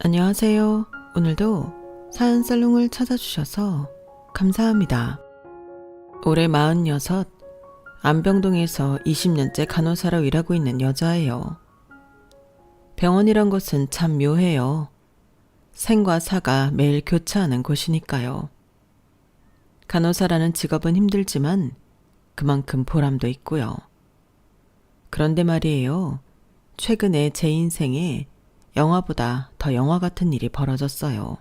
안녕하세요. 오늘도 사연살롱을 찾아주셔서 감사합니다. 올해 46, 안병동에서 20년째 간호사로 일하고 있는 여자예요. 병원이란 곳은 참 묘해요. 생과 사가 매일 교차하는 곳이니까요. 간호사라는 직업은 힘들지만 그만큼 보람도 있고요. 그런데 말이에요. 최근에 제 인생에 영화보다 더 영화 같은 일이 벌어졌어요.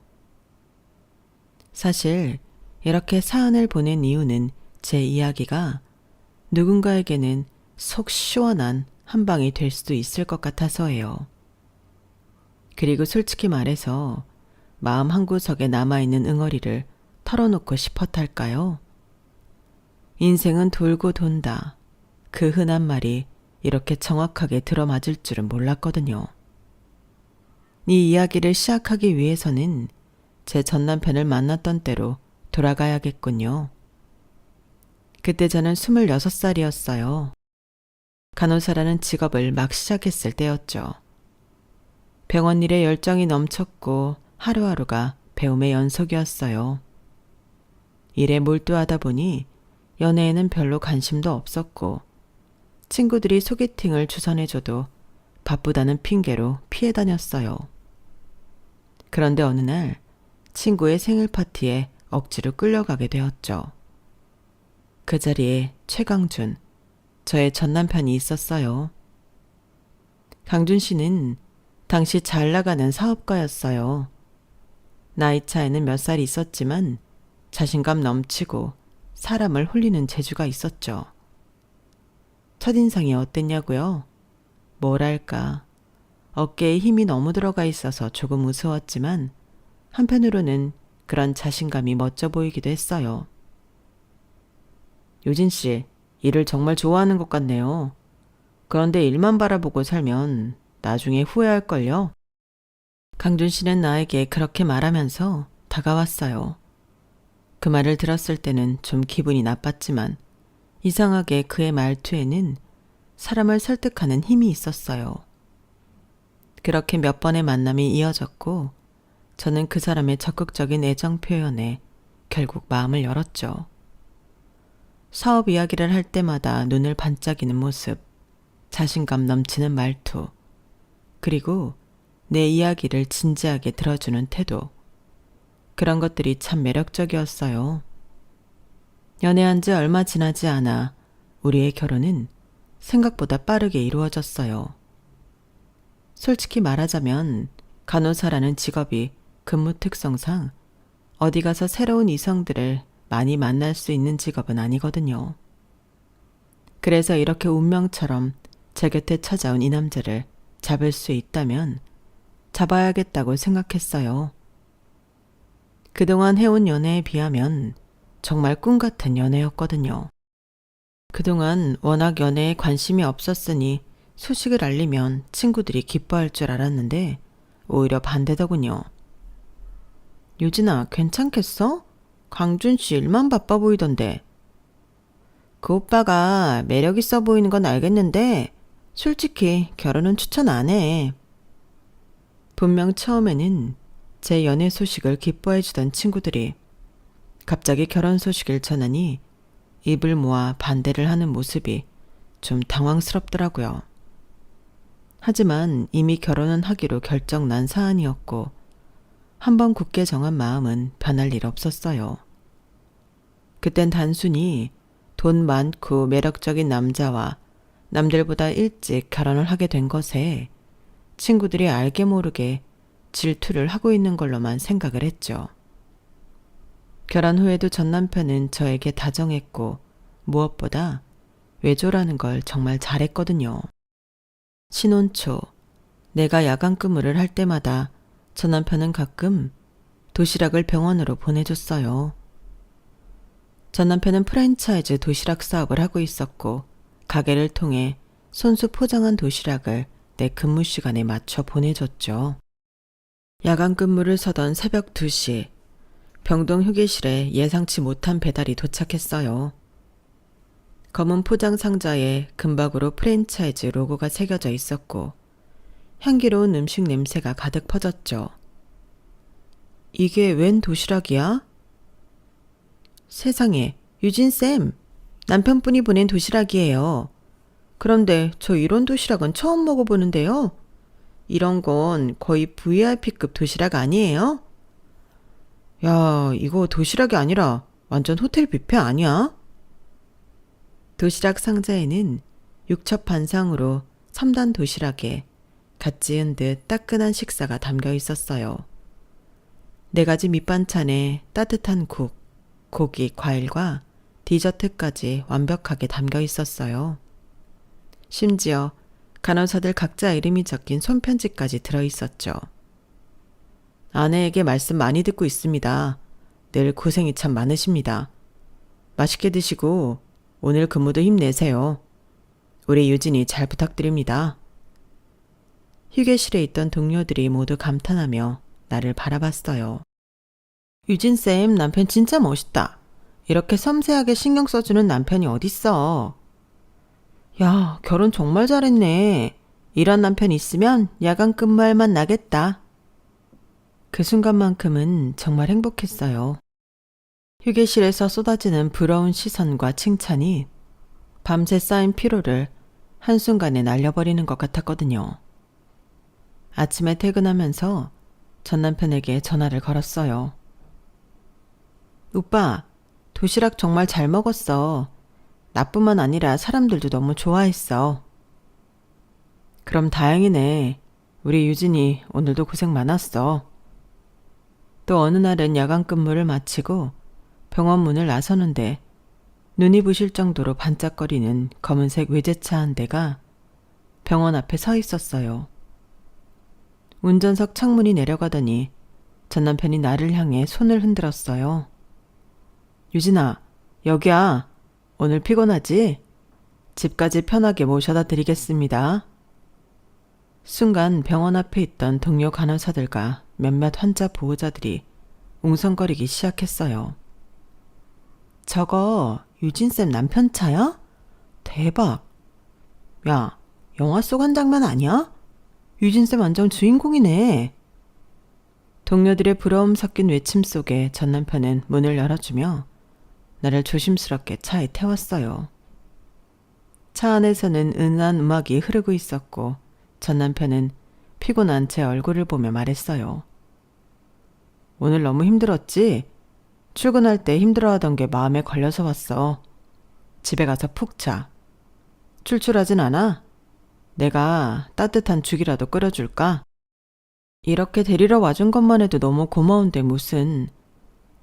사실 이렇게 사연을 보낸 이유는 제 이야기가 누군가에게는 속 시원한 한 방이 될 수도 있을 것 같아서예요. 그리고 솔직히 말해서 마음 한구석에 남아있는 응어리를 털어놓고 싶었달까요? 인생은 돌고 돈다. 그 흔한 말이 이렇게 정확하게 들어맞을 줄은 몰랐거든요. 이 이야기를 시작하기 위해서는 제 전남편을 만났던 때로 돌아가야겠군요. 그때 저는 26살이었어요. 간호사라는 직업을 막 시작했을 때였죠. 병원 일에 열정이 넘쳤고 하루하루가 배움의 연속이었어요. 일에 몰두하다 보니 연애에는 별로 관심도 없었고 친구들이 소개팅을 주선해줘도 바쁘다는 핑계로 피해 다녔어요. 그런데 어느 날 친구의 생일 파티에 억지로 끌려가게 되었죠. 그 자리에 최강준, 저의 전남편이 있었어요. 강준 씨는 당시 잘 나가는 사업가였어요. 나이 차이는 몇 살 있었지만 자신감 넘치고 사람을 홀리는 재주가 있었죠. 첫인상이 어땠냐고요? 뭐랄까, 어깨에 힘이 너무 들어가 있어서 조금 우스웠지만 한편으로는 그런 자신감이 멋져 보이기도 했어요. 요진 씨, 일을 정말 좋아하는 것 같네요. 그런데 일만 바라보고 살면 나중에 후회할걸요? 강준 씨는 나에게 그렇게 말하면서 다가왔어요. 그 말을 들었을 때는 좀 기분이 나빴지만 이상하게 그의 말투에는 사람을 설득하는 힘이 있었어요. 그렇게 몇 번의 만남이 이어졌고 저는 그 사람의 적극적인 애정 표현에 결국 마음을 열었죠. 사업 이야기를 할 때마다 눈을 반짝이는 모습, 자신감 넘치는 말투, 그리고 내 이야기를 진지하게 들어주는 태도, 그런 것들이 참 매력적이었어요. 연애한 지 얼마 지나지 않아 우리의 결혼은 생각보다 빠르게 이루어졌어요. 솔직히 말하자면 간호사라는 직업이 근무 특성상 어디 가서 새로운 이성들을 많이 만날 수 있는 직업은 아니거든요. 그래서 이렇게 운명처럼 제 곁에 찾아온 이 남자를 잡을 수 있다면 잡아야겠다고 생각했어요. 그동안 해온 연애에 비하면 정말 꿈 같은 연애였거든요. 그동안 워낙 연애에 관심이 없었으니 소식을 알리면 친구들이 기뻐할 줄 알았는데 오히려 반대더군요. 유진아, 괜찮겠어? 강준 씨 일만 바빠 보이던데. 그 오빠가 매력 있어 보이는 건 알겠는데 솔직히 결혼은 추천 안 해. 분명 처음에는 제 연애 소식을 기뻐해 주던 친구들이 갑자기 결혼 소식을 전하니 입을 모아 반대를 하는 모습이 좀 당황스럽더라고요. 하지만 이미 결혼은 하기로 결정난 사안이었고 한번 굳게 정한 마음은 변할 일 없었어요. 그땐 단순히 돈 많고 매력적인 남자와 남들보다 일찍 결혼을 하게 된 것에 친구들이 알게 모르게 질투를 하고 있는 걸로만 생각을 했죠. 결혼 후에도 전 남편은 저에게 다정했고 무엇보다 외조라는 걸 정말 잘했거든요. 신혼 초 내가 야간 근무를 할 때마다 전 남편은 가끔 도시락을 병원으로 보내줬어요. 전 남편은 프랜차이즈 도시락 사업을 하고 있었고 가게를 통해 손수 포장한 도시락을 내 근무 시간에 맞춰 보내줬죠. 야간 근무를 서던 새벽 2시 병동 휴게실에 예상치 못한 배달이 도착했어요. 검은 포장 상자에 금박으로 프랜차이즈 로고가 새겨져 있었고 향기로운 음식 냄새가 가득 퍼졌죠. 이게 웬 도시락이야? 세상에, 유진쌤, 남편분이 보낸 도시락이에요. 그런데 저 이런 도시락은 처음 먹어보는데요. 이런 건 거의 VIP급 도시락 아니에요? 야, 이거 도시락이 아니라 완전 호텔 뷔페 아니야? 도시락 상자에는 육첩 반상으로 3단 도시락에 갓 지은 듯 따끈한 식사가 담겨 있었어요. 4가지 밑반찬에 따뜻한 국, 고기, 과일과 디저트까지 완벽하게 담겨 있었어요. 심지어 간호사들 각자 이름이 적힌 손편지까지 들어있었죠. 아내에게 말씀 많이 듣고 있습니다. 늘 고생이 참 많으십니다. 맛있게 드시고 오늘 근무도 힘내세요. 우리 유진이 잘 부탁드립니다. 휴게실에 있던 동료들이 모두 감탄하며 나를 바라봤어요. 유진쌤 남편 진짜 멋있다. 이렇게 섬세하게 신경 써주는 남편이 어딨어. 야, 결혼 정말 잘했네. 이런 남편 있으면 야간 근무할 맛 나겠다. 그 순간만큼은 정말 행복했어요. 휴게실에서 쏟아지는 부러운 시선과 칭찬이 밤새 쌓인 피로를 한순간에 날려버리는 것 같았거든요. 아침에 퇴근하면서 전 남편에게 전화를 걸었어요. 오빠, 도시락 정말 잘 먹었어. 나뿐만 아니라 사람들도 너무 좋아했어. 그럼 다행이네. 우리 유진이 오늘도 고생 많았어. 또 어느 날은 야간 근무를 마치고 병원 문을 나서는데 눈이 부실 정도로 반짝거리는 검은색 외제차 한 대가 병원 앞에 서 있었어요. 운전석 창문이 내려가더니 전 남편이 나를 향해 손을 흔들었어요. 유진아, 여기야. 오늘 피곤하지? 집까지 편하게 모셔다 드리겠습니다. 순간 병원 앞에 있던 동료 간호사들과 몇몇 환자 보호자들이 웅성거리기 시작했어요. 저거 유진쌤 남편 차야? 대박. 야, 영화 속 한 장면 아니야? 유진쌤 완전 주인공이네. 동료들의 부러움 섞인 외침 속에 전 남편은 문을 열어주며 나를 조심스럽게 차에 태웠어요. 차 안에서는 은은한 음악이 흐르고 있었고 전 남편은 피곤한 제 얼굴을 보며 말했어요. 오늘 너무 힘들었지? 출근할 때 힘들어하던 게 마음에 걸려서 왔어. 집에 가서 푹 자. 출출하진 않아? 내가 따뜻한 죽이라도 끓여줄까? 이렇게 데리러 와준 것만 해도 너무 고마운데 무슨.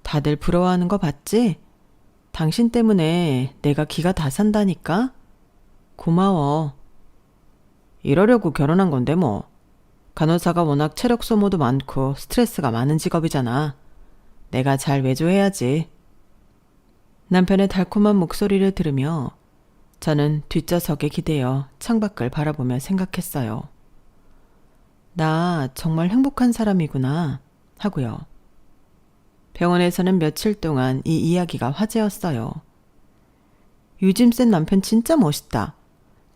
다들 부러워하는 거 봤지? 당신 때문에 내가 기가 다 산다니까? 고마워. 이러려고 결혼한 건데 뭐. 간호사가 워낙 체력 소모도 많고 스트레스가 많은 직업이잖아. 내가 잘 외조해야지. 남편의 달콤한 목소리를 들으며 저는 뒷좌석에 기대어 창밖을 바라보며 생각했어요. 나 정말 행복한 사람이구나 하고요. 병원에서는 며칠 동안 이 이야기가 화제였어요. 유짐쌤 남편 진짜 멋있다.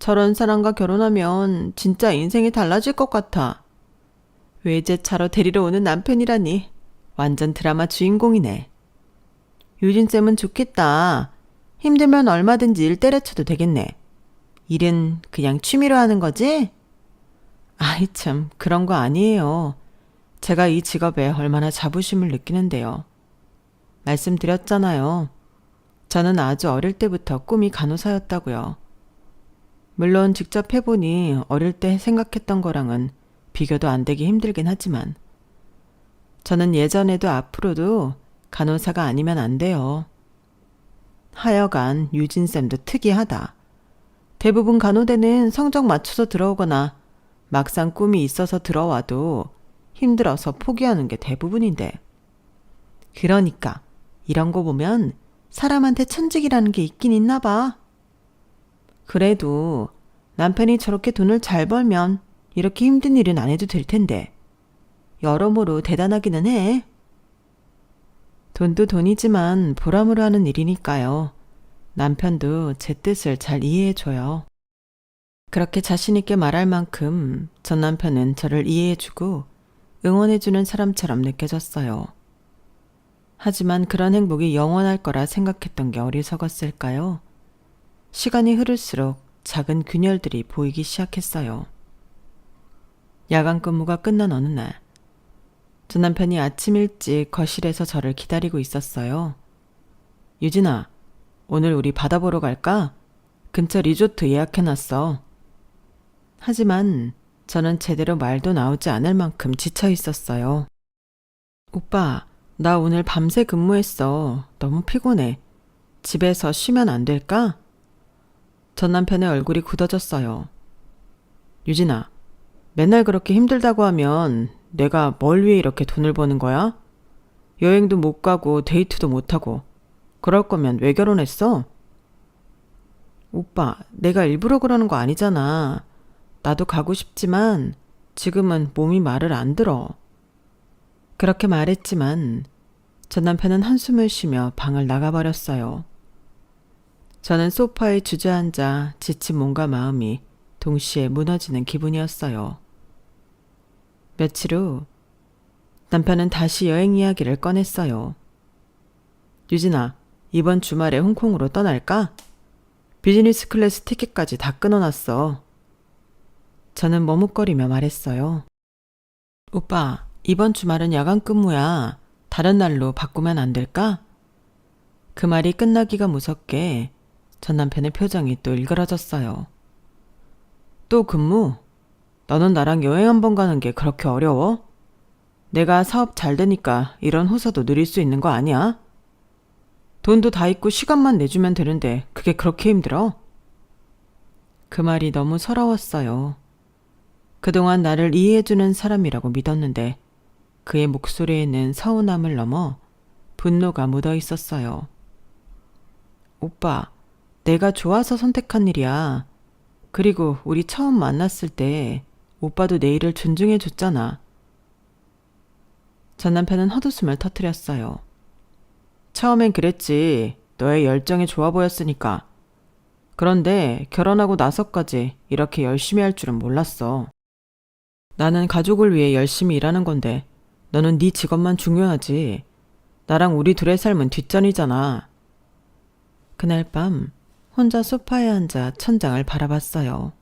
저런 사람과 결혼하면 진짜 인생이 달라질 것 같아. 외제차로 데리러 오는 남편이라니 완전 드라마 주인공이네. 유진쌤은 좋겠다. 힘들면 얼마든지 일 때려쳐도 되겠네. 일은 그냥 취미로 하는 거지? 아이 참, 그런 거 아니에요. 제가 이 직업에 얼마나 자부심을 느끼는데요. 말씀드렸잖아요. 저는 아주 어릴 때부터 꿈이 간호사였다고요. 물론 직접 해보니 어릴 때 생각했던 거랑은 비교도 안 되기 힘들긴 하지만 저는 예전에도 앞으로도 간호사가 아니면 안 돼요. 하여간 유진쌤도 특이하다. 대부분 간호대는 성적 맞춰서 들어오거나 막상 꿈이 있어서 들어와도 힘들어서 포기하는 게 대부분인데. 그러니까 이런 거 보면 사람한테 천직이라는 게 있긴 있나 봐. 그래도 남편이 저렇게 돈을 잘 벌면 이렇게 힘든 일은 안 해도 될 텐데. 여러모로 대단하기는 해. 돈도 돈이지만 보람으로 하는 일이니까요. 남편도 제 뜻을 잘 이해해줘요. 그렇게 자신있게 말할 만큼 전 남편은 저를 이해해주고 응원해주는 사람처럼 느껴졌어요. 하지만 그런 행복이 영원할 거라 생각했던 게 어리석었을까요? 시간이 흐를수록 작은 균열들이 보이기 시작했어요. 야간 근무가 끝난 어느 날, 전 남편이 아침 일찍 거실에서 저를 기다리고 있었어요. 유진아, 오늘 우리 바다 보러 갈까? 근처 리조트 예약해놨어. 하지만 저는 제대로 말도 나오지 않을 만큼 지쳐 있었어요. 오빠, 나 오늘 밤새 근무했어. 너무 피곤해. 집에서 쉬면 안 될까? 전 남편의 얼굴이 굳어졌어요. 유진아, 맨날 그렇게 힘들다고 하면 내가 뭘 위해 이렇게 돈을 버는 거야? 여행도 못 가고 데이트도 못 하고 그럴 거면 왜 결혼했어? 오빠, 내가 일부러 그러는 거 아니잖아. 나도 가고 싶지만 지금은 몸이 말을 안 들어. 그렇게 말했지만 전 남편은 한숨을 쉬며 방을 나가버렸어요. 저는 소파에 주저앉아 지친 몸과 마음이 동시에 무너지는 기분이었어요. 며칠 후 남편은 다시 여행 이야기를 꺼냈어요. 유진아, 이번 주말에 홍콩으로 떠날까? 비즈니스 클래스 티켓까지 다 끊어놨어. 저는 머뭇거리며 말했어요. 오빠, 이번 주말은 야간 근무야. 다른 날로 바꾸면 안 될까? 그 말이 끝나기가 무섭게 전 남편의 표정이 또 일그러졌어요. 또 근무? 너는 나랑 여행 한번 가는 게 그렇게 어려워? 내가 사업 잘 되니까 이런 호사도 누릴 수 있는 거 아니야? 돈도 다 있고 시간만 내주면 되는데 그게 그렇게 힘들어? 그 말이 너무 서러웠어요. 그동안 나를 이해해주는 사람이라고 믿었는데 그의 목소리에는 서운함을 넘어 분노가 묻어 있었어요. 오빠, 내가 좋아서 선택한 일이야. 그리고 우리 처음 만났을 때 오빠도 내 일을 존중해 줬잖아. 전 남편은 헛웃음을 터뜨렸어요. 처음엔 그랬지. 너의 열정이 좋아 보였으니까. 그런데 결혼하고 나서까지 이렇게 열심히 할 줄은 몰랐어. 나는 가족을 위해 열심히 일하는 건데 너는 네 직업만 중요하지. 나랑 우리 둘의 삶은 뒷전이잖아. 그날 밤 혼자 소파에 앉아 천장을 바라봤어요.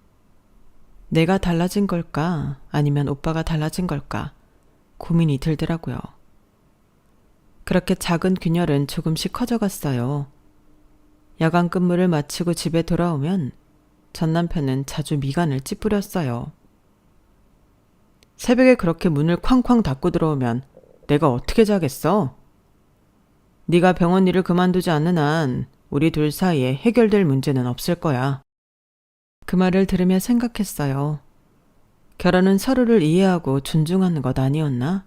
내가 달라진 걸까? 아니면 오빠가 달라진 걸까? 고민이 들더라고요. 그렇게 작은 균열은 조금씩 커져갔어요. 야간 근무를 마치고 집에 돌아오면 전 남편은 자주 미간을 찌푸렸어요. 새벽에 그렇게 문을 쾅쾅 닫고 들어오면 내가 어떻게 자겠어? 네가 병원 일을 그만두지 않는 한 우리 둘 사이에 해결될 문제는 없을 거야. 그 말을 들으며 생각했어요. 결혼은 서로를 이해하고 존중하는 것 아니었나?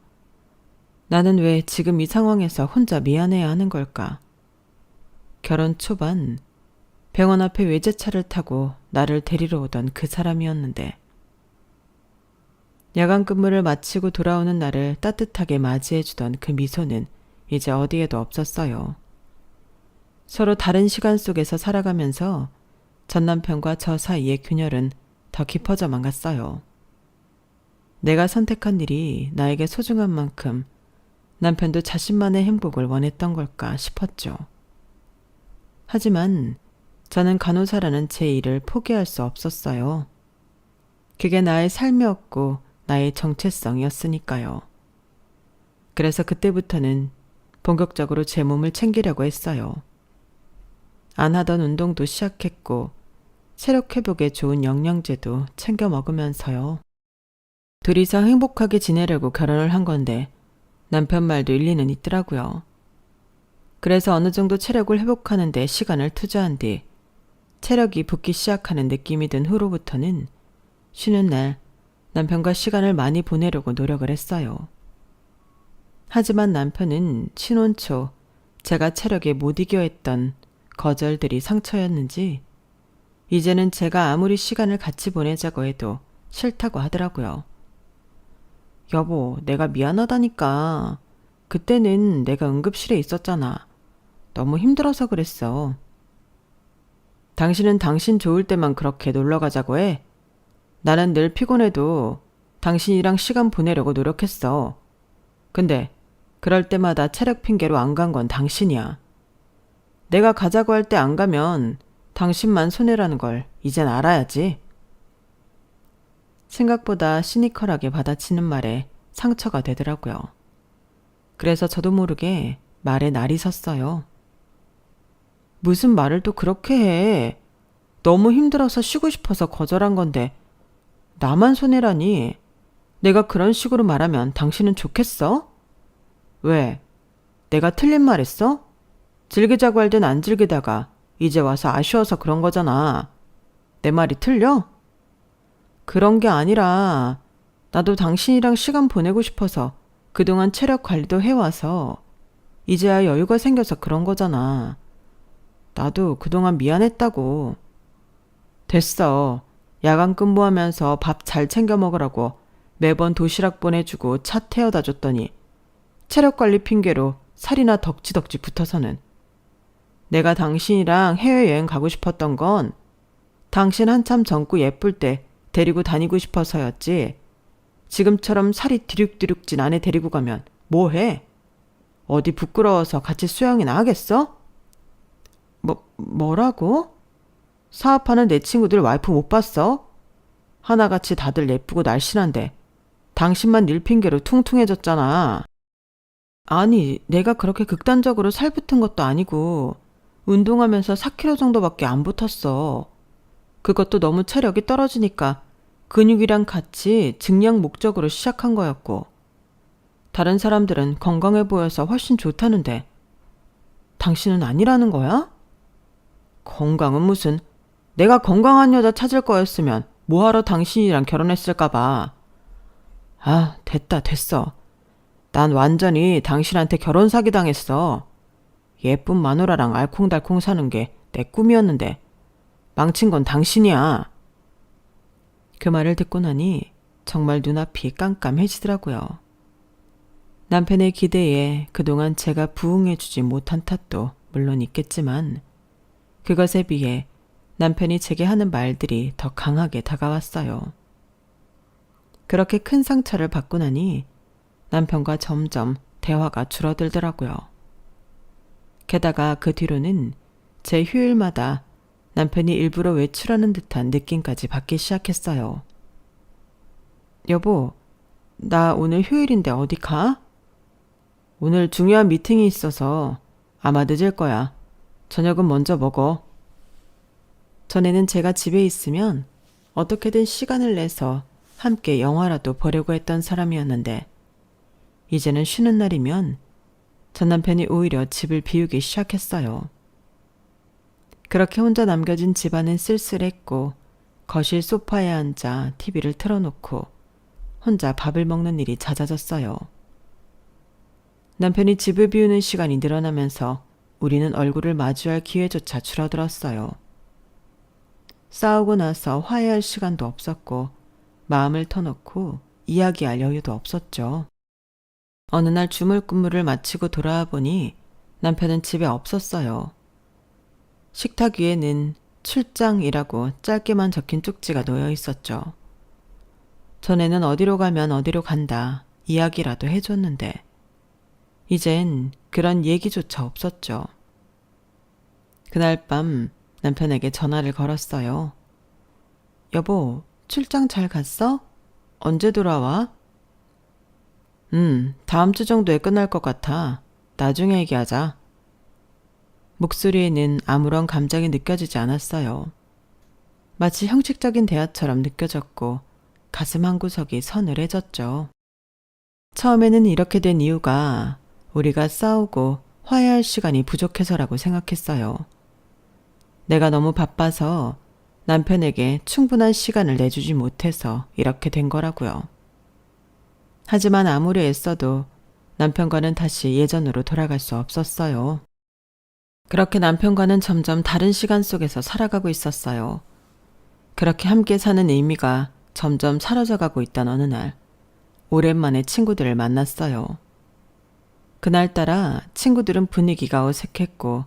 나는 왜 지금 이 상황에서 혼자 미안해야 하는 걸까? 결혼 초반 병원 앞에 외제차를 타고 나를 데리러 오던 그 사람이었는데 야간 근무를 마치고 돌아오는 나를 따뜻하게 맞이해주던 그 미소는 이제 어디에도 없었어요. 서로 다른 시간 속에서 살아가면서 전 남편과 저 사이의 균열은 더 깊어져만 갔어요. 내가 선택한 일이 나에게 소중한 만큼 남편도 자신만의 행복을 원했던 걸까 싶었죠. 하지만 저는 간호사라는 제 일을 포기할 수 없었어요. 그게 나의 삶이었고 나의 정체성이었으니까요. 그래서 그때부터는 본격적으로 제 몸을 챙기려고 했어요. 안 하던 운동도 시작했고 체력 회복에 좋은 영양제도 챙겨 먹으면서요. 둘이서 행복하게 지내려고 결혼을 한 건데 남편 말도 일리는 있더라고요. 그래서 어느 정도 체력을 회복하는 데 시간을 투자한 뒤 체력이 붙기 시작하는 느낌이 든 후로부터는 쉬는 날 남편과 시간을 많이 보내려고 노력을 했어요. 하지만 남편은 신혼 초 제가 체력에 못 이겨 했던 거절들이 상처였는지 이제는 제가 아무리 시간을 같이 보내자고 해도 싫다고 하더라고요. 여보, 내가 미안하다니까. 그때는 내가 응급실에 있었잖아. 너무 힘들어서 그랬어. 당신은 당신 좋을 때만 그렇게 놀러 가자고 해. 나는 늘 피곤해도 당신이랑 시간 보내려고 노력했어. 근데 그럴 때마다 체력 핑계로 안 간 건 당신이야. 내가 가자고 할 때 안 가면 당신만 손해라는 걸 이젠 알아야지. 생각보다 시니컬하게 받아치는 말에 상처가 되더라고요. 그래서 저도 모르게 말에 날이 섰어요. 무슨 말을 또 그렇게 해. 너무 힘들어서 쉬고 싶어서 거절한 건데 나만 손해라니. 내가 그런 식으로 말하면 당신은 좋겠어? 왜? 내가 틀린 말 했어? 즐기자고 할 땐 안 즐기다가 이제 와서 아쉬워서 그런 거잖아. 내 말이 틀려? 그런 게 아니라 나도 당신이랑 시간 보내고 싶어서 그동안 체력 관리도 해와서 이제야 여유가 생겨서 그런 거잖아. 나도 그동안 미안했다고. 됐어. 야간 근무하면서 밥 잘 챙겨 먹으라고 매번 도시락 보내주고 차 태워다 줬더니 체력 관리 핑계로 살이나 덕지덕지 붙어서는. 내가 당신이랑 해외여행 가고 싶었던 건 당신 한참 젊고 예쁠 때 데리고 다니고 싶어서였지. 지금처럼 살이 디룩디룩 찐 아내 데리고 가면 뭐 해? 어디 부끄러워서 같이 수영이나 하겠어? 뭐라고? 사업하는 내 친구들 와이프 못 봤어? 하나같이 다들 예쁘고 날씬한데 당신만 일 핑계로 퉁퉁해졌잖아. 아니, 내가 그렇게 극단적으로 살 붙은 것도 아니고 운동하면서 4kg 정도밖에 안 붙었어. 그것도 너무 체력이 떨어지니까 근육이랑 같이 증량 목적으로 시작한 거였고 다른 사람들은 건강해 보여서 훨씬 좋다는데 당신은 아니라는 거야? 건강은 무슨. 내가 건강한 여자 찾을 거였으면 뭐하러 당신이랑 결혼했을까 봐. 아, 됐어. 난 완전히 당신한테 결혼 사기 당했어. 예쁜 마누라랑 알콩달콩 사는 게 내 꿈이었는데 망친 건 당신이야. 그 말을 듣고 나니 정말 눈앞이 깜깜해지더라고요. 남편의 기대에 그동안 제가 부응해주지 못한 탓도 물론 있겠지만 그것에 비해 남편이 제게 하는 말들이 더 강하게 다가왔어요. 그렇게 큰 상처를 받고 나니 남편과 점점 대화가 줄어들더라고요. 게다가 그 뒤로는 제 휴일마다 남편이 일부러 외출하는 듯한 느낌까지 받기 시작했어요. 여보, 나 오늘 휴일인데 어디 가? 오늘 중요한 미팅이 있어서 아마 늦을 거야. 저녁은 먼저 먹어. 전에는 제가 집에 있으면 어떻게든 시간을 내서 함께 영화라도 보려고 했던 사람이었는데 이제는 쉬는 날이면 전 남편이 오히려 집을 비우기 시작했어요. 그렇게 혼자 남겨진 집안은 쓸쓸했고 거실 소파에 앉아 TV를 틀어놓고 혼자 밥을 먹는 일이 잦아졌어요. 남편이 집을 비우는 시간이 늘어나면서 우리는 얼굴을 마주할 기회조차 줄어들었어요. 싸우고 나서 화해할 시간도 없었고 마음을 터놓고 이야기할 여유도 없었죠. 어느 날 주말 근무를 마치고 돌아와 보니 남편은 집에 없었어요. 식탁 위에는 출장이라고 짧게만 적힌 쪽지가 놓여 있었죠. 전에는 어디로 가면 어디로 간다 이야기라도 해줬는데 이젠 그런 얘기조차 없었죠. 그날 밤 남편에게 전화를 걸었어요. 여보, 출장 잘 갔어? 언제 돌아와? 다음 주 정도에 끝날 것 같아. 나중에 얘기하자. 목소리에는 아무런 감정이 느껴지지 않았어요. 마치 형식적인 대화처럼 느껴졌고 가슴 한구석이 서늘해졌죠. 처음에는 이렇게 된 이유가 우리가 싸우고 화해할 시간이 부족해서라고 생각했어요. 내가 너무 바빠서 남편에게 충분한 시간을 내주지 못해서 이렇게 된 거라고요. 하지만 아무리 애써도 남편과는 다시 예전으로 돌아갈 수 없었어요. 그렇게 남편과는 점점 다른 시간 속에서 살아가고 있었어요. 그렇게 함께 사는 의미가 점점 사라져가고 있던 어느 날, 오랜만에 친구들을 만났어요. 그날따라 친구들은 분위기가 어색했고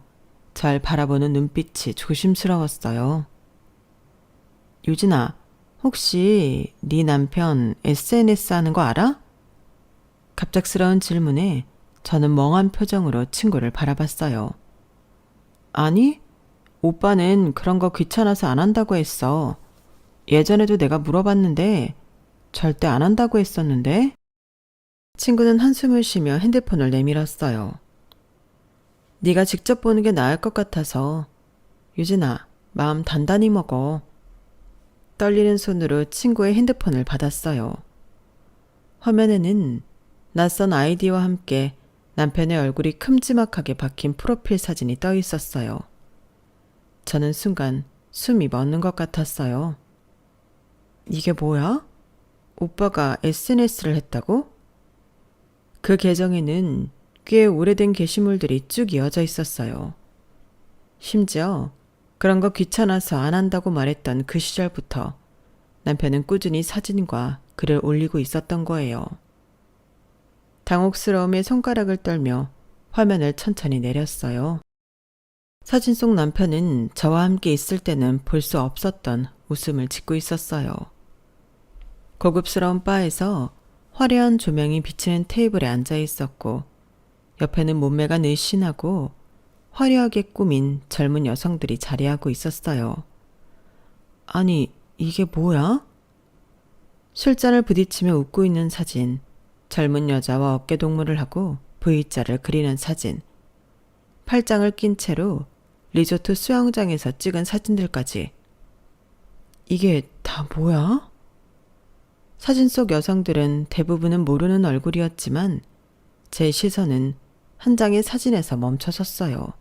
절 바라보는 눈빛이 조심스러웠어요. 유진아, 혹시 네 남편 SNS 하는 거 알아? 갑작스러운 질문에 저는 멍한 표정으로 친구를 바라봤어요. 아니, 오빠는 그런 거 귀찮아서 안 한다고 했어. 예전에도 내가 물어봤는데 절대 안 한다고 했었는데? 친구는 한숨을 쉬며 핸드폰을 내밀었어요. 네가 직접 보는 게 나을 것 같아서. 유진아, 마음 단단히 먹어. 떨리는 손으로 친구의 핸드폰을 받았어요. 화면에는 낯선 아이디와 함께 남편의 얼굴이 큼지막하게 박힌 프로필 사진이 떠 있었어요. 저는 순간 숨이 멎는 것 같았어요. 이게 뭐야? 오빠가 SNS를 했다고? 그 계정에는 꽤 오래된 게시물들이 쭉 이어져 있었어요. 심지어 그런 거 귀찮아서 안 한다고 말했던 그 시절부터 남편은 꾸준히 사진과 글을 올리고 있었던 거예요. 당혹스러움에 손가락을 떨며 화면을 천천히 내렸어요. 사진 속 남편은 저와 함께 있을 때는 볼 수 없었던 웃음을 짓고 있었어요. 고급스러운 바에서 화려한 조명이 비치는 테이블에 앉아 있었고, 옆에는 몸매가 늘씬하고 화려하게 꾸민 젊은 여성들이 자리하고 있었어요. 아니, 이게 뭐야? 술잔을 부딪히며 웃고 있는 사진, 젊은 여자와 어깨동무를 하고 V자를 그리는 사진, 팔짱을 낀 채로 리조트 수영장에서 찍은 사진들까지. 이게 다 뭐야? 사진 속 여성들은 대부분은 모르는 얼굴이었지만 제 시선은 한 장의 사진에서 멈춰섰어요.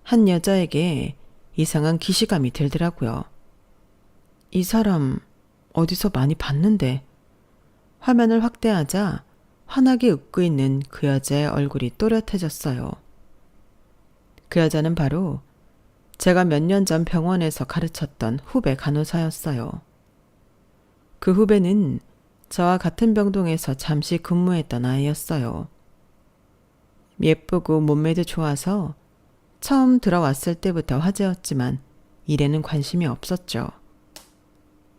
한 여자에게 이상한 기시감이 들더라고요. 이 사람 어디서 많이 봤는데. 화면을 확대하자 환하게 웃고 있는 그 여자의 얼굴이 또렷해졌어요. 그 여자는 바로 제가 몇 년 전 병원에서 가르쳤던 후배 간호사였어요. 그 후배는 저와 같은 병동에서 잠시 근무했던 아이였어요. 예쁘고 몸매도 좋아서 처음 들어왔을 때부터 화제였지만 일에는 관심이 없었죠.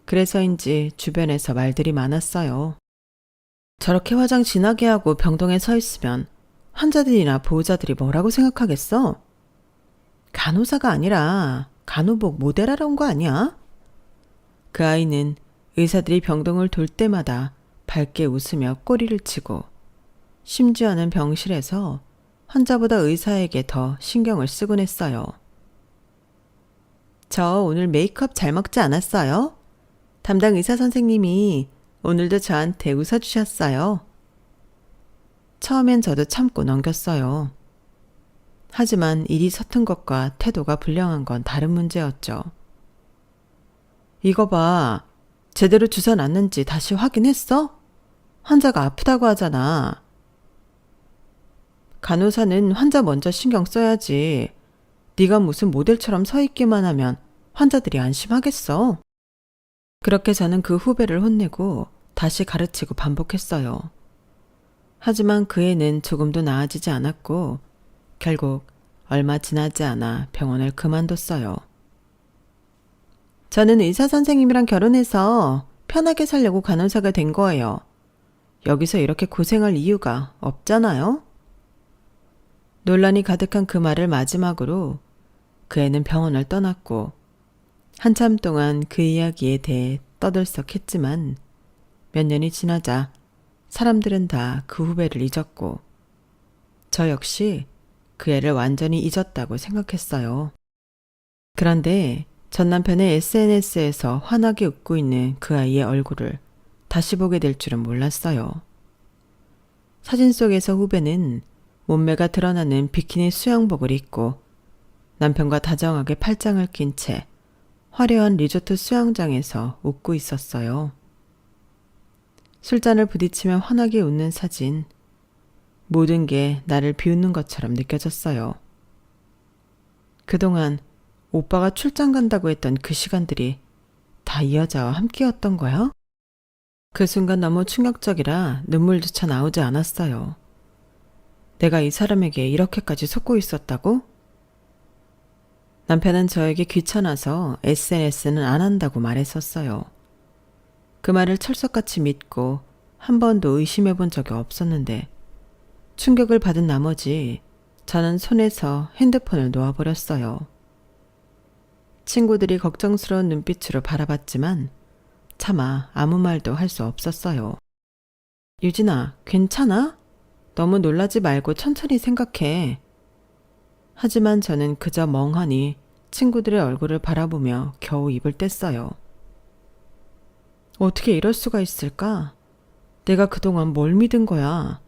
그래서인지 주변에서 말들이 많았어요. 저렇게 화장 진하게 하고 병동에 서 있으면 환자들이나 보호자들이 뭐라고 생각하겠어? 간호사가 아니라 간호복 모델하러 온 거 아니야? 그 아이는 의사들이 병동을 돌 때마다 밝게 웃으며 꼬리를 치고, 심지어는 병실에서 환자보다 의사에게 더 신경을 쓰곤 했어요. 저 오늘 메이크업 잘 먹지 않았어요? 담당 의사 선생님이 오늘도 저한테 웃어주셨어요. 처음엔 저도 참고 넘겼어요. 하지만 일이 서툰 것과 태도가 불량한 건 다른 문제였죠. 이거 봐. 제대로 주사 놨는지 다시 확인했어? 환자가 아프다고 하잖아. 간호사는 환자 먼저 신경 써야지. 네가 무슨 모델처럼 서 있기만 하면 환자들이 안심하겠어. 그렇게 저는 그 후배를 혼내고 다시 가르치고 반복했어요. 하지만 그 애는 조금도 나아지지 않았고 결국 얼마 지나지 않아 병원을 그만뒀어요. 저는 의사 선생님이랑 결혼해서 편하게 살려고 간호사가 된 거예요. 여기서 이렇게 고생할 이유가 없잖아요? 논란이 가득한 그 말을 마지막으로 그 애는 병원을 떠났고 한참 동안 그 이야기에 대해 떠들썩했지만 몇 년이 지나자 사람들은 다 그 후배를 잊었고 저 역시 그 애를 완전히 잊었다고 생각했어요. 그런데 전 남편의 SNS에서 환하게 웃고 있는 그 아이의 얼굴을 다시 보게 될 줄은 몰랐어요. 사진 속에서 후배는 몸매가 드러나는 비키니 수영복을 입고 남편과 다정하게 팔짱을 낀 채 화려한 리조트 수영장에서 웃고 있었어요. 술잔을 부딪히며 환하게 웃는 사진, 모든 게 나를 비웃는 것처럼 느껴졌어요. 그동안 오빠가 출장 간다고 했던 그 시간들이 다 이 여자와 함께였던 거야? 그 순간 너무 충격적이라 눈물조차 나오지 않았어요. 내가 이 사람에게 이렇게까지 속고 있었다고? 남편은 저에게 귀찮아서 SNS는 안 한다고 말했었어요. 그 말을 철석같이 믿고 한 번도 의심해 본 적이 없었는데 충격을 받은 나머지 저는 손에서 핸드폰을 놓아버렸어요. 친구들이 걱정스러운 눈빛으로 바라봤지만 차마 아무 말도 할 수 없었어요. 유진아, 괜찮아? 너무 놀라지 말고 천천히 생각해. 하지만 저는 그저 멍하니 친구들의 얼굴을 바라보며 겨우 입을 뗐어요. 어떻게 이럴 수가 있을까? 내가 그동안 뭘 믿은 거야?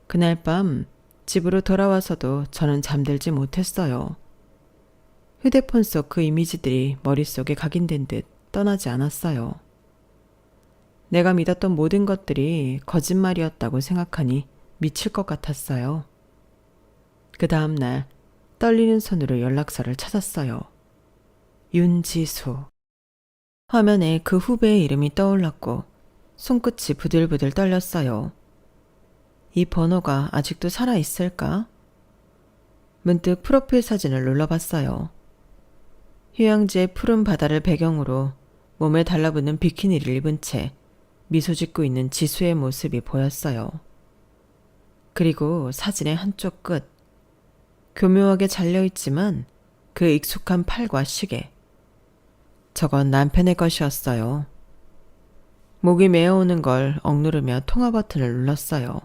그날 밤 집으로 돌아와서도 저는 잠들지 못했어요. 휴대폰 속 그 이미지들이 머릿속에 각인된 듯 떠나지 않았어요. 내가 믿었던 모든 것들이 거짓말이었다고 생각하니 미칠 것 같았어요. 그 다음 날 떨리는 손으로 연락처를 찾았어요. 윤지수. 화면에 그 후배의 이름이 떠올랐고 손끝이 부들부들 떨렸어요. 이 번호가 아직도 살아있을까? 문득 프로필 사진을 눌러봤어요. 휴양지의 푸른 바다를 배경으로 몸에 달라붙는 비키니를 입은 채 미소 짓고 있는 지수의 모습이 보였어요. 그리고 사진의 한쪽 끝. 교묘하게 잘려있지만 그 익숙한 팔과 시계. 저건 남편의 것이었어요. 목이 메어오는 걸 억누르며 통화 버튼을 눌렀어요.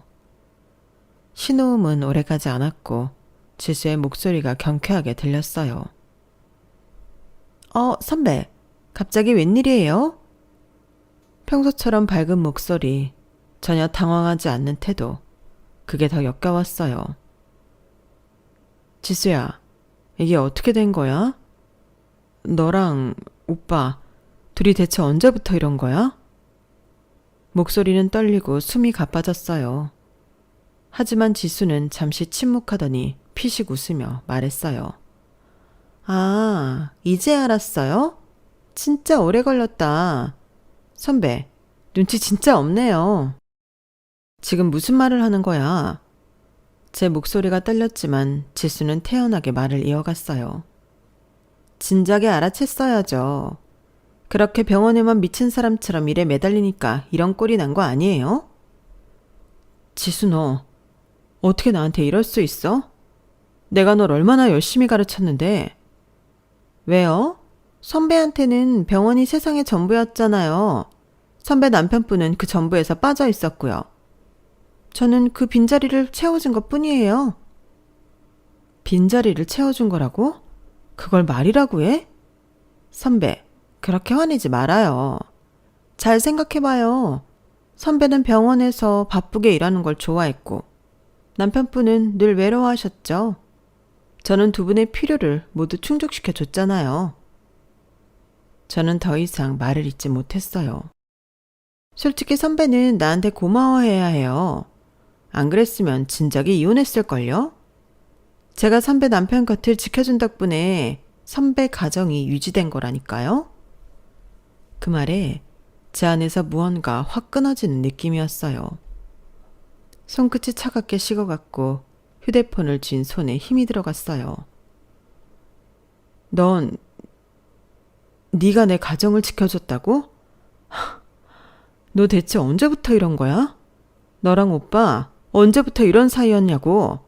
신호음은 오래가지 않았고 지수의 목소리가 경쾌하게 들렸어요. 선배, 갑자기 웬일이에요? 평소처럼 밝은 목소리, 전혀 당황하지 않는 태도, 그게 더 역겨웠어요. 지수야, 이게 어떻게 된 거야? 너랑 오빠, 둘이 대체 언제부터 이런 거야? 목소리는 떨리고 숨이 가빠졌어요. 하지만 지수는 잠시 침묵하더니 피식 웃으며 말했어요. 아, 이제 알았어요? 진짜 오래 걸렸다. 선배, 눈치 진짜 없네요. 지금 무슨 말을 하는 거야? 제 목소리가 떨렸지만 지수는 태연하게 말을 이어갔어요. 진작에 알아챘어야죠. 그렇게 병원에만 미친 사람처럼 일에 매달리니까 이런 꼴이 난 거 아니에요? 지수 너 어떻게 나한테 이럴 수 있어? 내가 널 얼마나 열심히 가르쳤는데. 왜요? 선배한테는 병원이 세상의 전부였잖아요. 선배 남편분은 그 전부에서 빠져 있었고요. 저는 그 빈자리를 채워준 것 뿐이에요. 빈자리를 채워준 거라고? 그걸 말이라고 해? 선배, 그렇게 화내지 말아요. 잘 생각해봐요. 선배는 병원에서 바쁘게 일하는 걸 좋아했고 남편분은 늘 외로워하셨죠. 저는 두 분의 필요를 모두 충족시켜 줬잖아요. 저는 더 이상 말을 잇지 못했어요. 솔직히 선배는 나한테 고마워해야 해요. 안 그랬으면 진작에 이혼했을걸요? 제가 선배 남편 곁을 지켜준 덕분에 선배 가정이 유지된 거라니까요. 그 말에 제 안에서 무언가 확 끊어지는 느낌이었어요. 손끝이 차갑게 식어갔고 휴대폰을 쥔 손에 힘이 들어갔어요. 넌 네가 내 가정을 지켜줬다고? 너 대체 언제부터 이런 거야? 너랑 오빠 언제부터 이런 사이였냐고?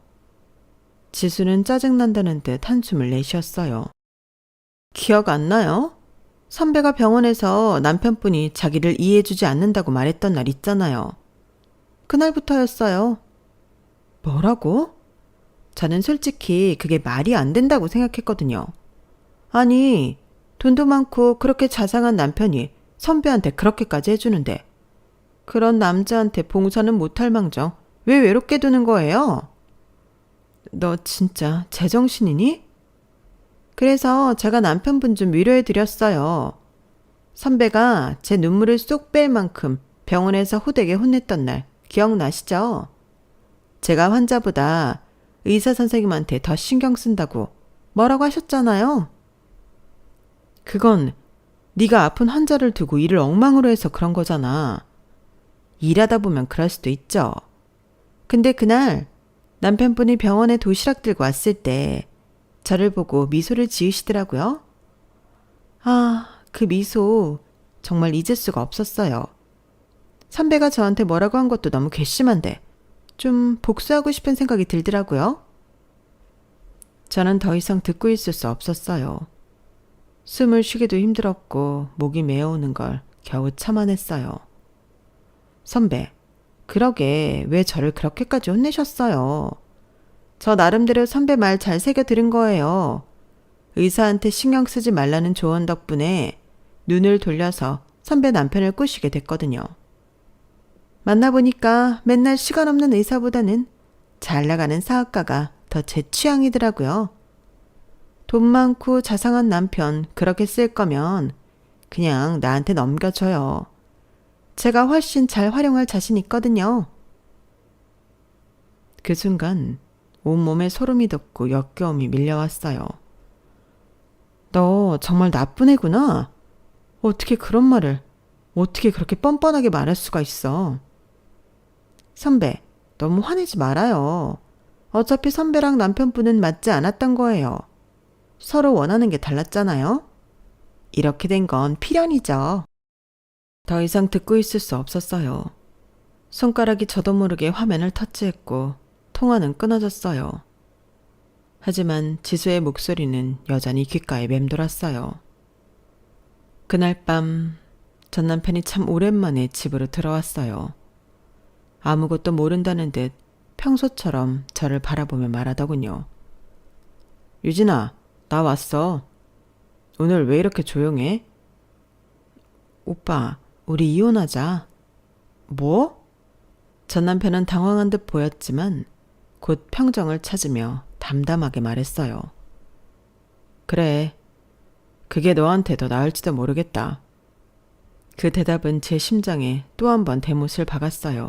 지수는 짜증난다는 듯 한숨을 내쉬었어요. 기억 안 나요? 선배가 병원에서 남편분이 자기를 이해해주지 않는다고 말했던 날 있잖아요. 그날부터였어요. 뭐라고? 저는 솔직히 그게 말이 안 된다고 생각했거든요. 아니, 돈도 많고 그렇게 자상한 남편이 선배한테 그렇게까지 해주는데 그런 남자한테 봉사는 못할 망정 왜 외롭게 두는 거예요? 너 진짜 제정신이니? 그래서 제가 남편분 좀 위로해드렸어요. 선배가 제 눈물을 쏙 뺄 만큼 병원에서 호되게 혼냈던 날 기억나시죠? 제가 환자보다 의사 선생님한테 더 신경 쓴다고 뭐라고 하셨잖아요. 그건 네가 아픈 환자를 두고 일을 엉망으로 해서 그런 거잖아. 일하다 보면 그럴 수도 있죠. 근데 그날 남편분이 병원에 도시락 들고 왔을 때 저를 보고 미소를 지으시더라고요. 아, 그 미소 정말 잊을 수가 없었어요. 선배가 저한테 뭐라고 한 것도 너무 괘씸한데 좀 복수하고 싶은 생각이 들더라고요. 저는 더 이상 듣고 있을 수 없었어요. 숨을 쉬기도 힘들었고 목이 메어오는 걸 겨우 참아냈어요. 선배, 그러게 왜 저를 그렇게까지 혼내셨어요? 저 나름대로 선배 말 잘 새겨 들은 거예요. 의사한테 신경 쓰지 말라는 조언 덕분에 눈을 돌려서 선배 남편을 꼬시게 됐거든요. 만나보니까 맨날 시간 없는 의사보다는 잘 나가는 사업가가 더 제 취향이더라고요. 돈 많고 자상한 남편 그렇게 쓸 거면 그냥 나한테 넘겨줘요. 제가 훨씬 잘 활용할 자신 있거든요. 그 순간 온몸에 소름이 돋고 역겨움이 밀려왔어요. 너 정말 나쁜 애구나. 어떻게 그런 말을, 어떻게 그렇게 뻔뻔하게 말할 수가 있어. 선배, 너무 화내지 말아요. 어차피 선배랑 남편분은 맞지 않았던 거예요. 서로 원하는 게 달랐잖아요. 이렇게 된 건 필연이죠. 더 이상 듣고 있을 수 없었어요. 손가락이 저도 모르게 화면을 터치했고 통화는 끊어졌어요. 하지만 지수의 목소리는 여전히 귓가에 맴돌았어요. 그날 밤 전 남편이 참 오랜만에 집으로 들어왔어요. 아무것도 모른다는 듯 평소처럼 저를 바라보며 말하더군요. 유진아, 나 왔어. 오늘 왜 이렇게 조용해? 오빠, 우리 이혼하자. 뭐? 전 남편은 당황한 듯 보였지만 곧 평정을 찾으며 담담하게 말했어요. 그래, 그게 너한테 더 나을지도 모르겠다. 그 대답은 제 심장에 또 한 번 대못을 박았어요.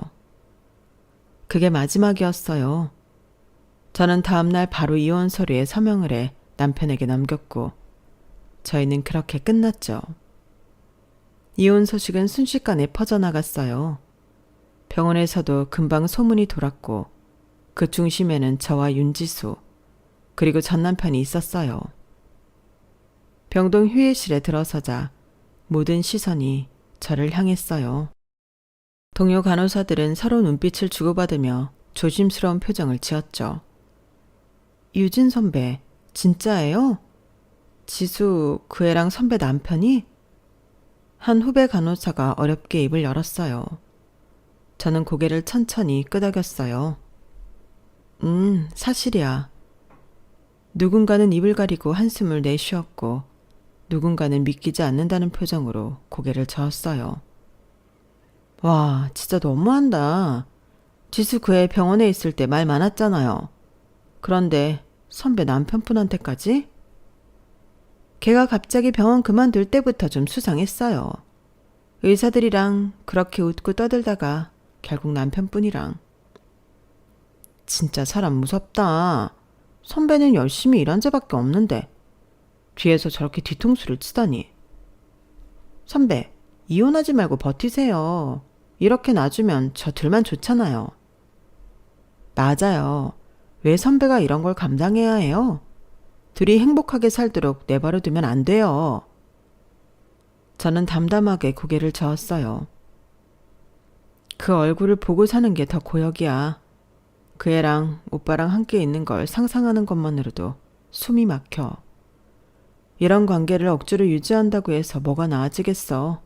그게 마지막이었어요. 저는 다음날 바로 이혼 서류에 서명을 해 남편에게 남겼고 저희는 그렇게 끝났죠. 이혼 소식은 순식간에 퍼져나갔어요. 병원에서도 금방 소문이 돌았고 그 중심에는 저와 윤지수 그리고 전 남편이 있었어요. 병동 휴일실에 들어서자 모든 시선이 저를 향했어요. 동료 간호사들은 서로 눈빛을 주고받으며 조심스러운 표정을 지었죠. 유진 선배, 진짜예요? 지수 그 애랑 선배 남편이? 한 후배 간호사가 어렵게 입을 열었어요. 저는 고개를 천천히 끄덕였어요. 사실이야. 누군가는 입을 가리고 한숨을 내쉬었고 누군가는 믿기지 않는다는 표정으로 고개를 저었어요. 와, 진짜 너무한다. 지수 그 애 병원에 있을 때 말 많았잖아요. 그런데 선배 남편분한테까지? 걔가 갑자기 병원 그만둘 때부터 좀 수상했어요. 의사들이랑 그렇게 웃고 떠들다가 결국 남편분이랑. 진짜 사람 무섭다. 선배는 열심히 일한 죄밖에 없는데 뒤에서 저렇게 뒤통수를 치다니. 선배, 이혼하지 말고 버티세요. 이렇게 놔주면 저 둘만 좋잖아요. 맞아요. 왜 선배가 이런 걸 감당해야 해요? 둘이 행복하게 살도록 내버려 두면 안 돼요. 저는 담담하게 고개를 저었어요. 그 얼굴을 보고 사는 게 더 고역이야. 그 애랑 오빠랑 함께 있는 걸 상상하는 것만으로도 숨이 막혀. 이런 관계를 억지로 유지한다고 해서 뭐가 나아지겠어.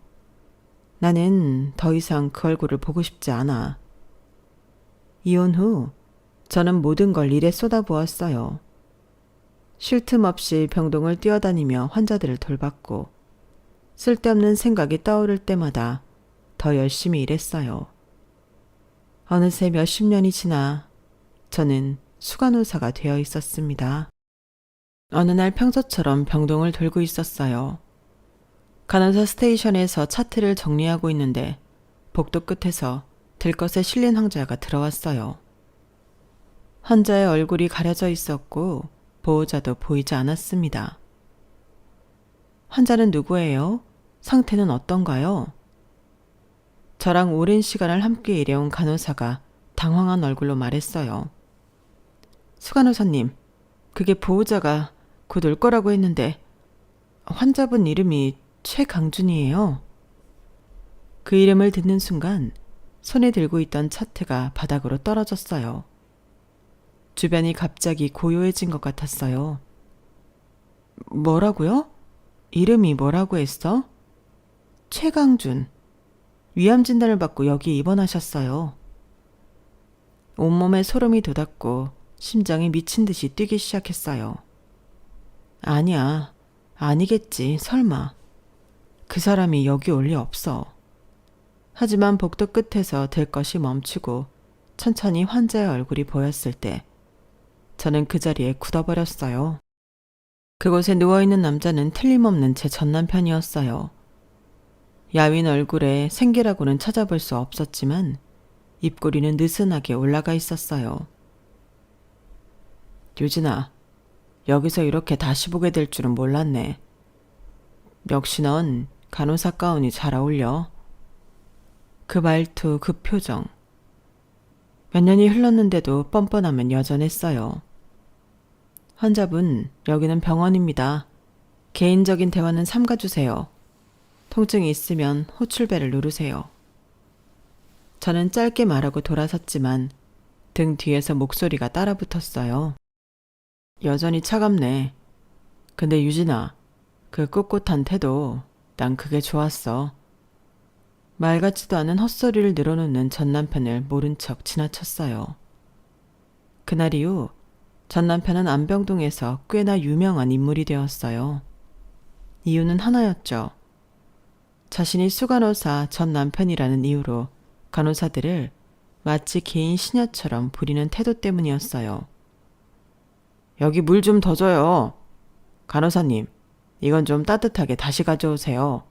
나는 더 이상 그 얼굴을 보고 싶지 않아. 이혼 후 저는 모든 걸 일에 쏟아부었어요. 쉴 틈 없이 병동을 뛰어다니며 환자들을 돌봤고 쓸데없는 생각이 떠오를 때마다 더 열심히 일했어요. 어느새 몇십 년이 지나 저는 수간호사가 되어 있었습니다. 어느 날 평소처럼 병동을 돌고 있었어요. 간호사 스테이션에서 차트를 정리하고 있는데 복도 끝에서 들것에 실린 환자가 들어왔어요. 환자의 얼굴이 가려져 있었고 보호자도 보이지 않았습니다. 환자는 누구예요? 상태는 어떤가요? 저랑 오랜 시간을 함께 일해온 간호사가 당황한 얼굴로 말했어요. 수간호사님, 그게 보호자가 곧 올 거라고 했는데 환자분 이름이 최강준이에요. 그 이름을 듣는 순간 손에 들고 있던 차트가 바닥으로 떨어졌어요. 주변이 갑자기 고요해진 것 같았어요. 뭐라고요? 이름이 뭐라고 했어? 최강준. 위암 진단을 받고 여기 입원하셨어요. 온몸에 소름이 돋았고 심장이 미친 듯이 뛰기 시작했어요. 아니야. 아니겠지. 설마. 그 사람이 여기 올 리 없어. 하지만 복도 끝에서 될 것이 멈추고 천천히 환자의 얼굴이 보였을 때 저는 그 자리에 굳어버렸어요. 그곳에 누워있는 남자는 틀림없는 제 전남편이었어요. 야윈 얼굴에 생기라고는 찾아볼 수 없었지만 입꼬리는 느슨하게 올라가 있었어요. 유진아, 여기서 이렇게 다시 보게 될 줄은 몰랐네. 역시 넌 간호사 가운이 잘 어울려. 그 말투, 그 표정. 몇 년이 흘렀는데도 뻔뻔함은 여전했어요. 환자분, 여기는 병원입니다. 개인적인 대화는 삼가주세요. 통증이 있으면 호출벨을 누르세요. 저는 짧게 말하고 돌아섰지만 등 뒤에서 목소리가 따라붙었어요. 여전히 차갑네. 근데 유진아, 그 꿋꿋한 태도, 난 그게 좋았어. 말 같지도 않은 헛소리를 늘어놓는 전 남편을 모른 척 지나쳤어요. 그날 이후 전 남편은 안병동에서 꽤나 유명한 인물이 되었어요. 이유는 하나였죠. 자신이 수간호사 전 남편이라는 이유로 간호사들을 마치 개인 시녀처럼 부리는 태도 때문이었어요. 여기 물 좀 더 줘요. 간호사님, 이건 좀 따뜻하게 다시 가져오세요.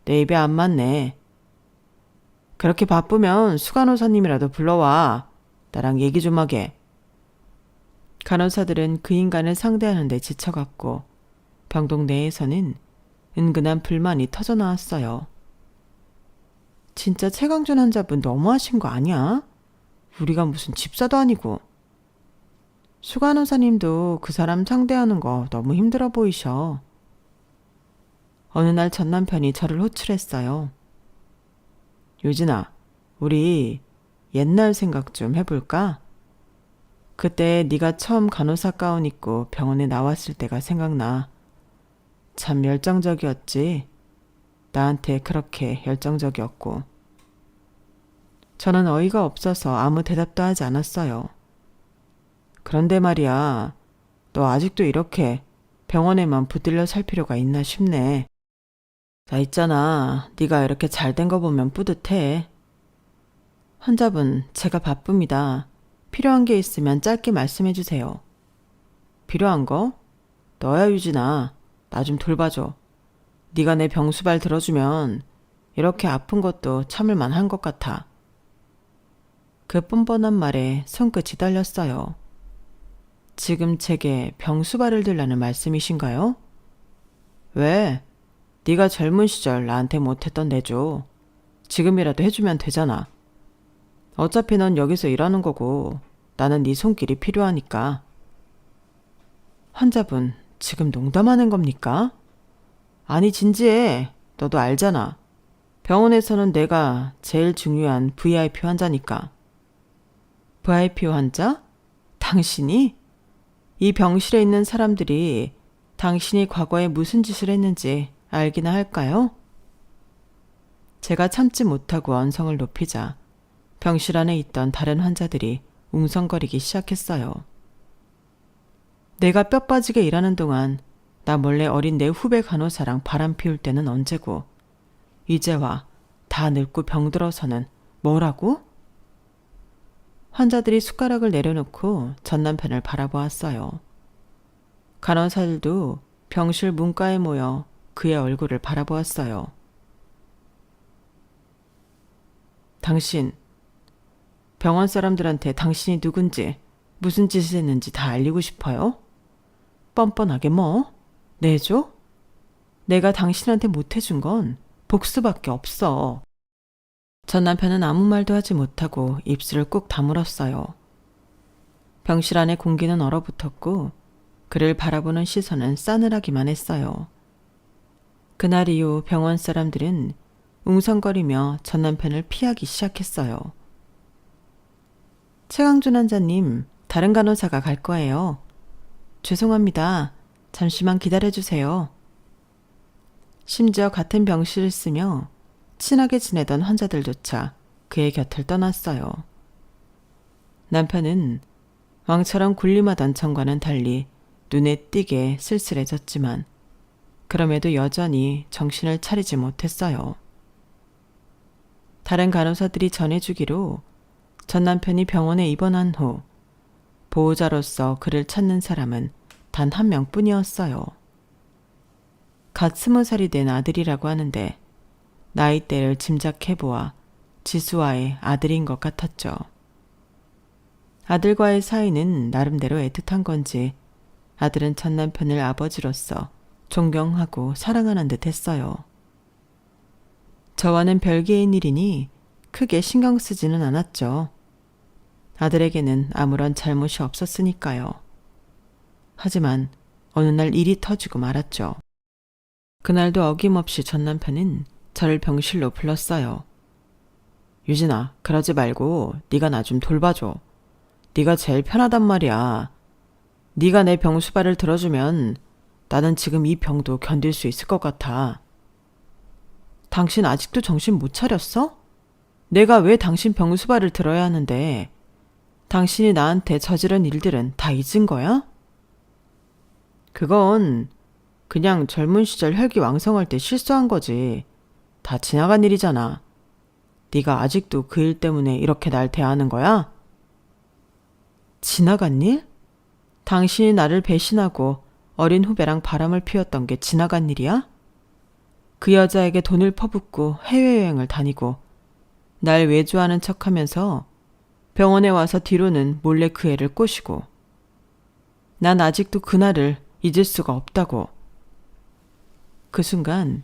내 입에 안 맞네. 그렇게 바쁘면 수간호사님이라도 불러와. 나랑 얘기 좀 하게. 간호사들은 그 인간을 상대하는 데 지쳐갔고 병동 내에서는 은근한 불만이 터져나왔어요. 진짜 최강준 환자분 너무하신 거 아니야? 우리가 무슨 집사도 아니고. 수간호사님도 그 사람 상대하는 거 너무 힘들어 보이셔. 어느 날 전 남편이 저를 호출했어요. 유진아, 우리 옛날 생각 좀 해볼까? 그때 네가 처음 간호사 가운 입고 병원에 나왔을 때가 생각나. 참 열정적이었지. 나한테 그렇게 열정적이었고. 저는 어이가 없어서 아무 대답도 하지 않았어요. 그런데 말이야, 너 아직도 이렇게 병원에만 붙들려 살 필요가 있나 싶네. 나 있잖아, 네가 이렇게 잘된 거 보면 뿌듯해. 환자분, 제가 바쁩니다. 필요한 게 있으면 짧게 말씀해 주세요. 필요한 거? 너야 유진아. 나 좀 돌봐줘. 네가 내 병수발 들어주면 이렇게 아픈 것도 참을 만한 것 같아. 그 뻔뻔한 말에 손끝이 떨렸어요. 지금 제게 병수발을 들라는 말씀이신가요? 왜? 네가 젊은 시절 나한테 못했던 내줘. 지금이라도 해주면 되잖아. 어차피 넌 여기서 일하는 거고 나는 네 손길이 필요하니까. 환자분, 지금 농담하는 겁니까? 아니 진지해. 너도 알잖아. 병원에서는 내가 제일 중요한 VIP 환자니까. VIP 환자? 당신이? 이 병실에 있는 사람들이 당신이 과거에 무슨 짓을 했는지 알기나 할까요? 제가 참지 못하고 언성을 높이자 병실 안에 있던 다른 환자들이 웅성거리기 시작했어요. 내가 뼈 빠지게 일하는 동안 나 몰래 어린 내 후배 간호사랑 바람 피울 때는 언제고 이제 와 다 늙고 병들어서는 뭐라고? 환자들이 숟가락을 내려놓고 전 남편을 바라보았어요. 간호사들도 병실 문가에 모여 그의 얼굴을 바라보았어요. 당신, 병원 사람들한테 당신이 누군지 무슨 짓을 했는지 다 알리고 싶어요? 뻔뻔하게 뭐? 내줘? 내가 당신한테 못해준 건 복수밖에 없어. 전 남편은 아무 말도 하지 못하고 입술을 꾹 다물었어요. 병실 안의 공기는 얼어붙었고 그를 바라보는 시선은 싸늘하기만 했어요. 그날 이후 병원 사람들은 웅성거리며 전 남편을 피하기 시작했어요. 최강준 환자님, 다른 간호사가 갈 거예요. 죄송합니다. 잠시만 기다려주세요. 심지어 같은 병실을 쓰며 친하게 지내던 환자들조차 그의 곁을 떠났어요. 남편은 왕처럼 군림하던 전과는 달리 눈에 띄게 쓸쓸해졌지만 그럼에도 여전히 정신을 차리지 못했어요. 다른 간호사들이 전해주기로 전 남편이 병원에 입원한 후 보호자로서 그를 찾는 사람은 단 한 명뿐이었어요. 갓 20살이 된 아들이라고 하는데 나이대를 짐작해보아 지수와의 아들인 것 같았죠. 아들과의 사이는 나름대로 애틋한 건지 아들은 전 남편을 아버지로서 존경하고 사랑하는 듯 했어요. 저와는 별개인 일이니 크게 신경 쓰지는 않았죠. 아들에게는 아무런 잘못이 없었으니까요. 하지만 어느 날 일이 터지고 말았죠. 그날도 어김없이 전 남편은 저를 병실로 불렀어요. 유진아, 그러지 말고 네가 나 좀 돌봐줘. 네가 제일 편하단 말이야. 네가 내 병수발을 들어주면 나는 지금 이 병도 견딜 수 있을 것 같아. 당신 아직도 정신 못 차렸어? 내가 왜 당신 병수발을 들어야 하는데 당신이 나한테 저지른 일들은 다 잊은 거야? 그건 그냥 젊은 시절 혈기왕성할 때 실수한 거지. 다 지나간 일이잖아. 네가 아직도 그 일 때문에 이렇게 날 대하는 거야? 지나간 일? 당신이 나를 배신하고 어린 후배랑 바람을 피웠던 게 지나간 일이야? 그 여자에게 돈을 퍼붓고 해외여행을 다니고 날 외주하는 척하면서 병원에 와서 뒤로는 몰래 그 애를 꼬시고 난 아직도 그날을 잊을 수가 없다고. 그 순간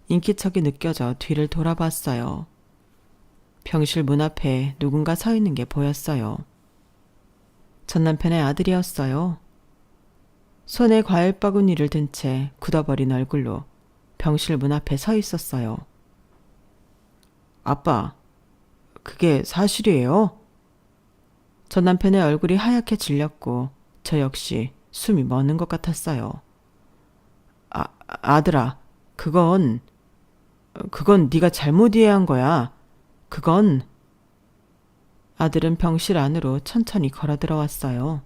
인기척이 느껴져 뒤를 돌아봤어요. 병실 문 앞에 누군가 서 있는 게 보였어요. 전 남편의 아들이었어요. 손에 과일 바구니를 든 채 굳어버린 얼굴로 병실 문 앞에 서 있었어요. 아빠, 그게 사실이에요? 전 남편의 얼굴이 하얗게 질렸고 저 역시 숨이 멎는 것 같았어요. 아들아, 그건 네가 잘못 이해한 거야. 그건... 아들은 병실 안으로 천천히 걸어 들어왔어요.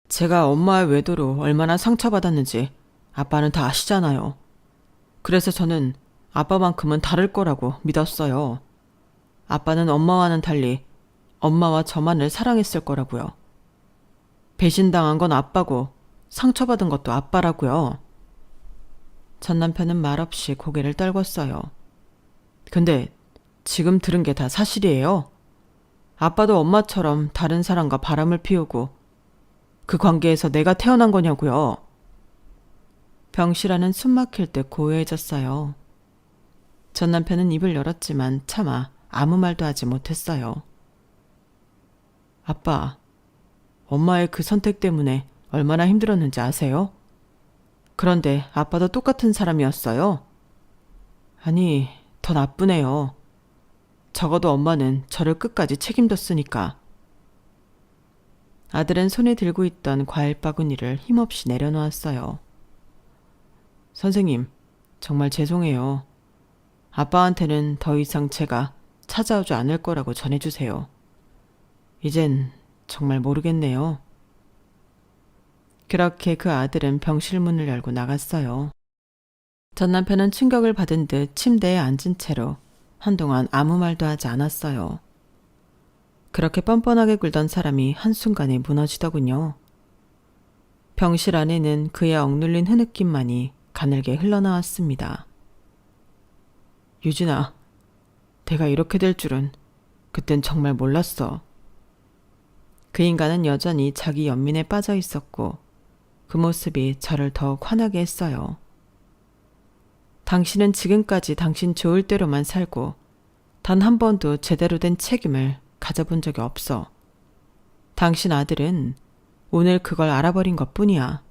제가 엄마의 외도로 얼마나 상처받았는지 아빠는 다 아시잖아요. 그래서 저는 아빠만큼은 다를 거라고 믿었어요. 아빠는 엄마와는 달리 엄마와 저만을 사랑했을 거라고요. 배신당한 건 아빠고 상처받은 것도 아빠라고요. 전 남편은 말없이 고개를 떨궜어요. 근데 지금 들은 게 다 사실이에요. 아빠도 엄마처럼 다른 사람과 바람을 피우고 그 관계에서 내가 태어난 거냐고요. 병실 안은 숨 막힐 듯 고요해졌어요. 전 남편은 입을 열었지만 차마 아무 말도 하지 못했어요. 아빠, 엄마의 그 선택 때문에 얼마나 힘들었는지 아세요? 그런데 아빠도 똑같은 사람이었어요. 아니, 더 나쁘네요. 적어도 엄마는 저를 끝까지 책임졌으니까. 아들은 손에 들고 있던 과일 바구니를 힘없이 내려놓았어요. 선생님, 정말 죄송해요. 아빠한테는 더 이상 제가 찾아오지 않을 거라고 전해주세요. 이젠 정말 모르겠네요. 그렇게 그 아들은 병실 문을 열고 나갔어요. 전 남편은 충격을 받은 듯 침대에 앉은 채로 한동안 아무 말도 하지 않았어요. 그렇게 뻔뻔하게 굴던 사람이 한순간에 무너지더군요. 병실 안에는 그의 억눌린 흐느낌만이 가늘게 흘러나왔습니다. 유진아, 내가 이렇게 될 줄은 그땐 정말 몰랐어. 그 인간은 여전히 자기 연민에 빠져 있었고 그 모습이 저를 더욱 화나게 했어요. 당신은 지금까지 당신 좋을 대로만 살고 단 한 번도 제대로 된 책임을 가져본 적이 없어. 당신 아들은 오늘 그걸 알아버린 것뿐이야.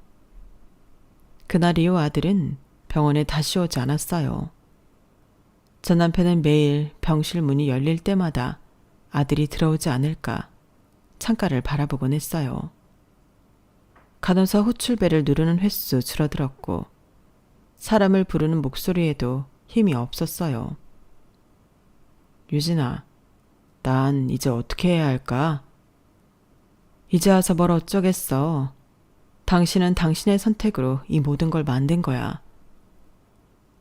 그날 이후 아들은 병원에 다시 오지 않았어요. 전 남편은 매일 병실 문이 열릴 때마다 아들이 들어오지 않을까 창가를 바라보곤 했어요. 간호사 호출벨을 누르는 횟수 줄어들었고 사람을 부르는 목소리에도 힘이 없었어요. 유진아, 난 이제 어떻게 해야 할까? 이제 와서 뭘 어쩌겠어. 당신은 당신의 선택으로 이 모든 걸 만든 거야.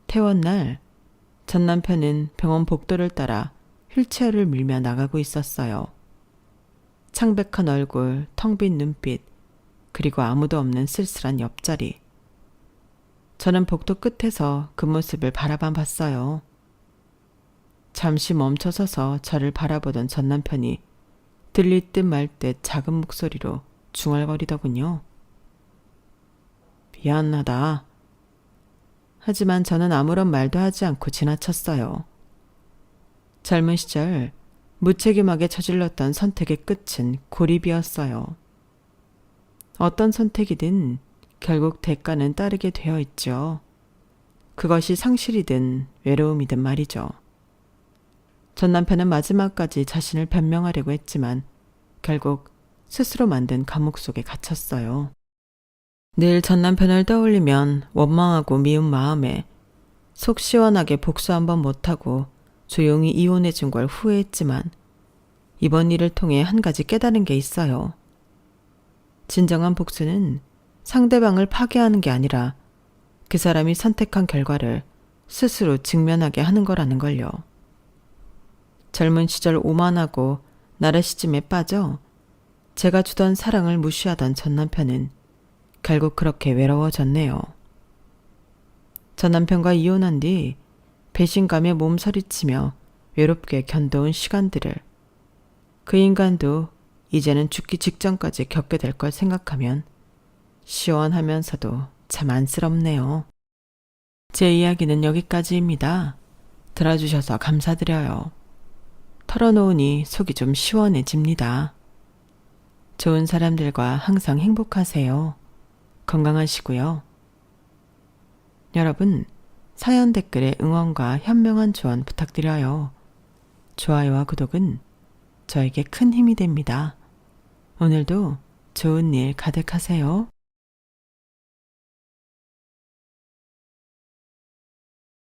퇴원 날 전 남편은 병원 복도를 따라 휠체어를 밀며 나가고 있었어요. 창백한 얼굴, 텅 빈 눈빛, 그리고 아무도 없는 쓸쓸한 옆자리. 저는 복도 끝에서 그 모습을 바라만 봤어요. 잠시 멈춰서서 저를 바라보던 전 남편이 들릴 듯 말 듯 작은 목소리로 중얼거리더군요. 미안하다. 하지만 저는 아무런 말도 하지 않고 지나쳤어요. 젊은 시절 무책임하게 저질렀던 선택의 끝은 고립이었어요. 어떤 선택이든 결국 대가는 따르게 되어 있죠. 그것이 상실이든 외로움이든 말이죠. 전 남편은 마지막까지 자신을 변명하려고 했지만 결국 스스로 만든 감옥 속에 갇혔어요. 늘 전 남편을 떠올리면 원망하고 미운 마음에 속 시원하게 복수 한번 못하고 조용히 이혼해 준 걸 후회했지만 이번 일을 통해 한 가지 깨달은 게 있어요. 진정한 복수는 상대방을 파괴하는 게 아니라 그 사람이 선택한 결과를 스스로 직면하게 하는 거라는 걸요. 젊은 시절 오만하고 나르시즘에 빠져 제가 주던 사랑을 무시하던 전 남편은 결국 그렇게 외로워졌네요. 전 남편과 이혼한 뒤 배신감에 몸서리치며 외롭게 견뎌온 시간들을 그 인간도 이제는 죽기 직전까지 겪게 될 걸 생각하면 시원하면서도 참 안쓰럽네요. 제 이야기는 여기까지입니다. 들어주셔서 감사드려요. 털어놓으니 속이 좀 시원해집니다. 좋은 사람들과 항상 행복하세요. 건강하시고요. 여러분, 사연 댓글에 응원과 현명한 조언 부탁드려요. 좋아요와 구독은 저에게 큰 힘이 됩니다. 오늘도 좋은 일 가득하세요.